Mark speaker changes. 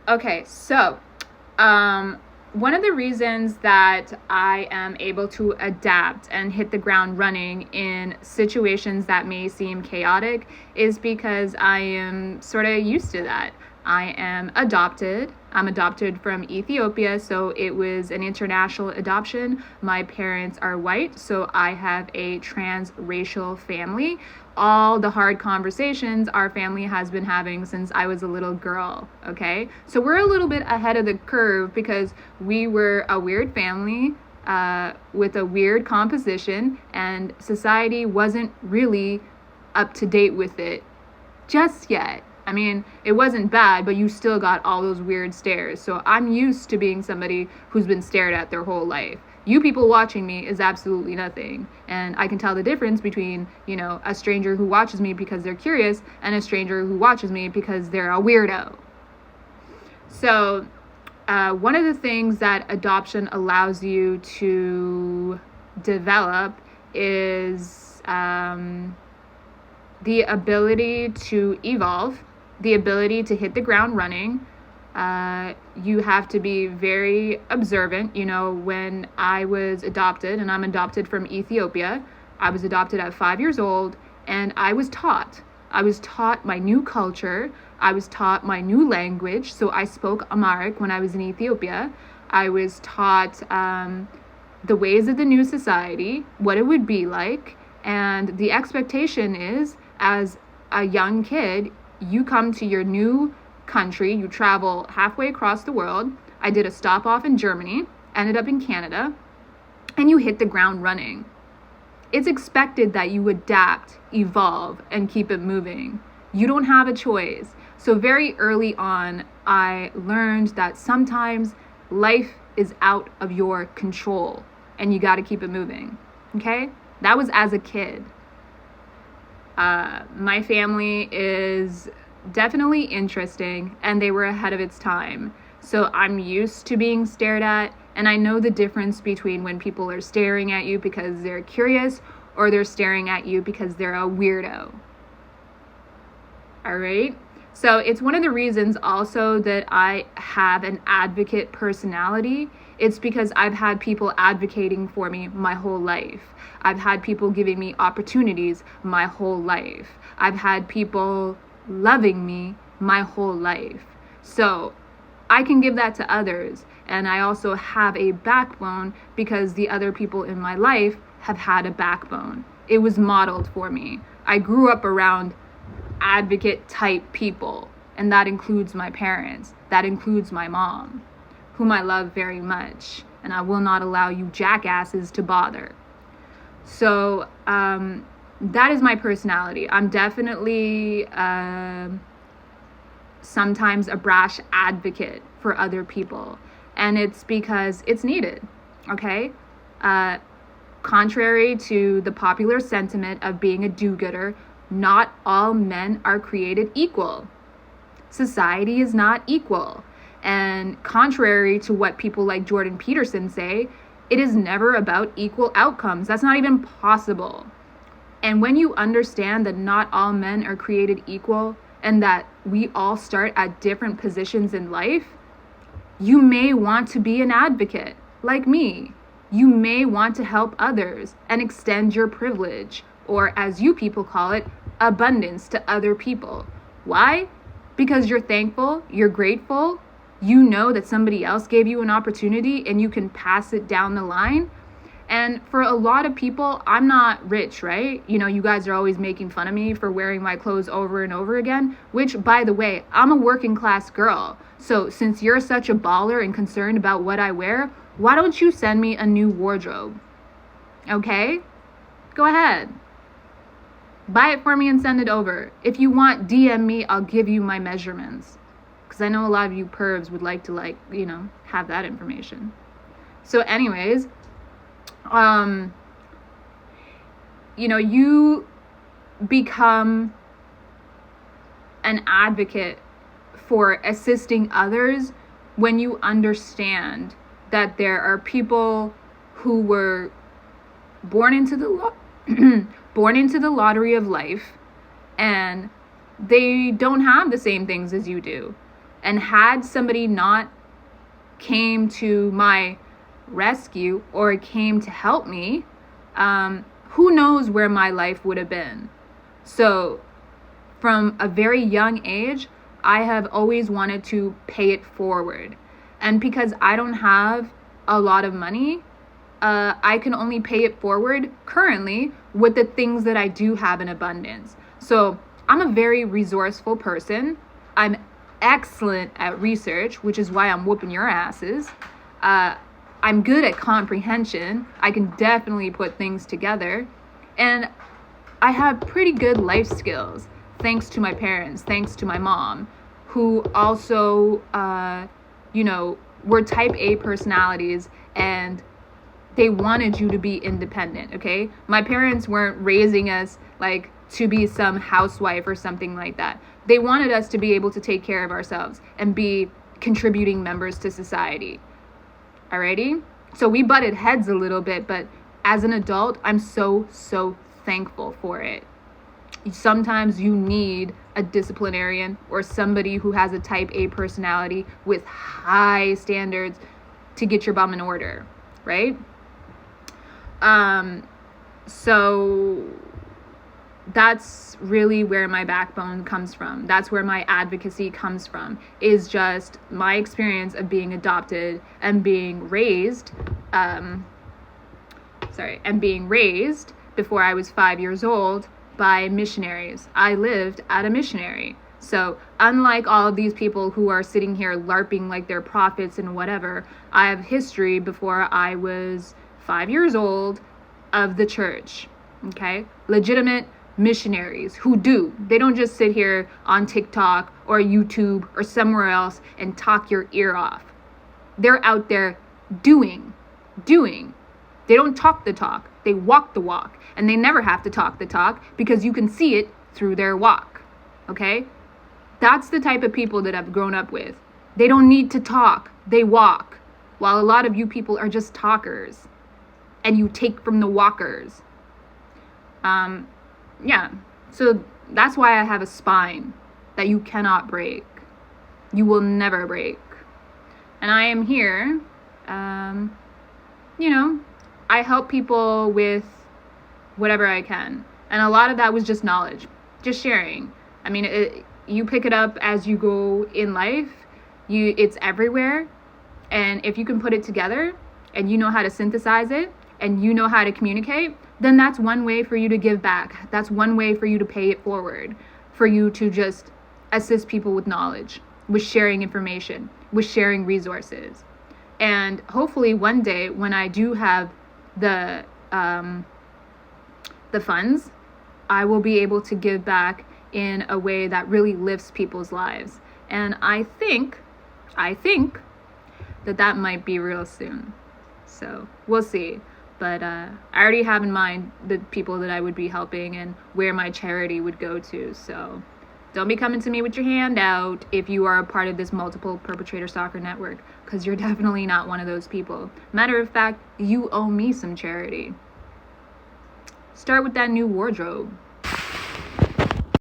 Speaker 1: Okay, so one of the reasons that I am able to adapt and hit the ground running in situations that may seem chaotic is because I am sort of used to that. I am adopted. I'm adopted from Ethiopia, so it was an international adoption. My parents are white, so I have a transracial family. All the hard conversations our family has been having since I was a little girl, okay? So we're a little bit ahead of the curve because we were a weird family with a weird composition, and society wasn't really up to date with it just yet. I mean, it wasn't bad, but you still got all those weird stares. So I'm used to being somebody who's been stared at their whole life. You people watching me is absolutely nothing. And I can tell the difference between, a stranger who watches me because they're curious and a stranger who watches me because they're a weirdo. So, one of the things that adoption allows you to develop is the ability to evolve, the ability to hit the ground running. You have to be very observant. When I was adopted, and I'm adopted from Ethiopia, I was adopted at 5 years old, and I was taught. I was taught my new culture. I was taught my new language. So I spoke Amharic when I was in Ethiopia. I was taught the ways of the new society, what it would be like. And the expectation is, as a young kid, you come to your new country, you travel halfway across the world. I did a stop off in Germany, ended up in Canada, and you hit the ground running. It's expected that you adapt, evolve, and keep it moving. You don't have a choice. So very early on, I learned that sometimes life is out of your control and you got to keep it moving. Okay? That was as a kid. My family is definitely interesting, and they were ahead of its time. So I'm used to being stared at, and I know the difference between when people are staring at you because they're curious or they're staring at you because they're a weirdo. All right? So it's one of the reasons also that I have an advocate personality. It's because I've had people advocating for me my whole life. I've had people giving me opportunities my whole life. I've had people loving me my whole life. So I can give that to others. And I also have a backbone because the other people in my life have had a backbone. It was modeled for me. I grew up around advocate type people, and that includes my parents. That includes my mom, whom I love very much. And I will not allow you jackasses to bother. So that is my personality. I'm definitely sometimes a brash advocate for other people. And it's because it's needed, okay? Contrary to the popular sentiment of being a do-gooder, not all men are created equal. Society is not equal. And contrary to what people like Jordan Peterson say, it is never about equal outcomes. That's not even possible. And when you understand that not all men are created equal and that we all start at different positions in life, you may want to be an advocate, like me. You may want to help others and extend your privilege, or as you people call it, abundance to other people. Why? Because you're thankful, you're grateful, you know that somebody else gave you an opportunity and you can pass it down the line. And for a lot of people, I'm not rich, right? You guys are always making fun of me for wearing my clothes over and over again, which, by the way, I'm a working class girl. So since you're such a baller and concerned about what I wear, why don't you send me a new wardrobe? Okay? Go ahead. Buy it for me and send it over. If you want, DM me, I'll give you my measurements. Because I know a lot of you pervs would like to have that information. So anyways, you become an advocate for assisting others when you understand that there are people who were born into the lottery of life, and they don't have the same things as you do. And had somebody not came to my rescue or came to help me, who knows where my life would have been. So from a very young age, I have always wanted to pay it forward. And because I don't have a lot of money, I can only pay it forward currently with the things that I do have in abundance. So I'm a very resourceful person. I'm excellent at research, which is why I'm whooping your asses. I'm good at comprehension. I can definitely put things together. And I have pretty good life skills, thanks to my parents, thanks to my mom, who also, were type A personalities, and they wanted you to be independent, okay? My parents weren't raising us like to be some housewife or something like that. They wanted us to be able to take care of ourselves and be contributing members to society. Alrighty? So we butted heads a little bit, but as an adult, I'm so thankful for it. Sometimes you need a disciplinarian or somebody who has a type A personality with high standards to get your bum in order, right? So that's really where my backbone comes from. That's where my advocacy comes from, is just my experience of being adopted and being raised, before I was 5 years old by missionaries. I lived at a missionary. So unlike all of these people who are sitting here LARPing like they're prophets and whatever, I have history before I was 5 years old of the church, okay? Legitimate missionaries who they don't just sit here on TikTok or YouTube or somewhere else and talk your ear off. They're out there doing. They don't talk the talk, they walk the walk, and they never have to talk the talk because you can see it through their walk, okay? That's the type of people that I've grown up with. They don't need to talk, they walk, while a lot of you people are just talkers and you take from the walkers. So that's why I have a spine that you cannot break. You will never break. And I am here, I help people with whatever I can. And a lot of that was just knowledge, just sharing. I mean, you pick it up as you go in life. It's everywhere. And if you can put it together and you know how to synthesize it and you know how to communicate, then that's one way for you to give back. That's one way for you to pay it forward, for you to just assist people with knowledge, with sharing information, with sharing resources. And hopefully one day when I do have the funds, I will be able to give back in a way that really lifts people's lives. And I think that might be real soon. So we'll see. But I already have in mind the people that I would be helping and where my charity would go to. So don't be coming to me with your hand out if you are a part of this multiple perpetrator stalker network, because you're definitely not one of those people. Matter of fact, you owe me some charity. Start with that new wardrobe.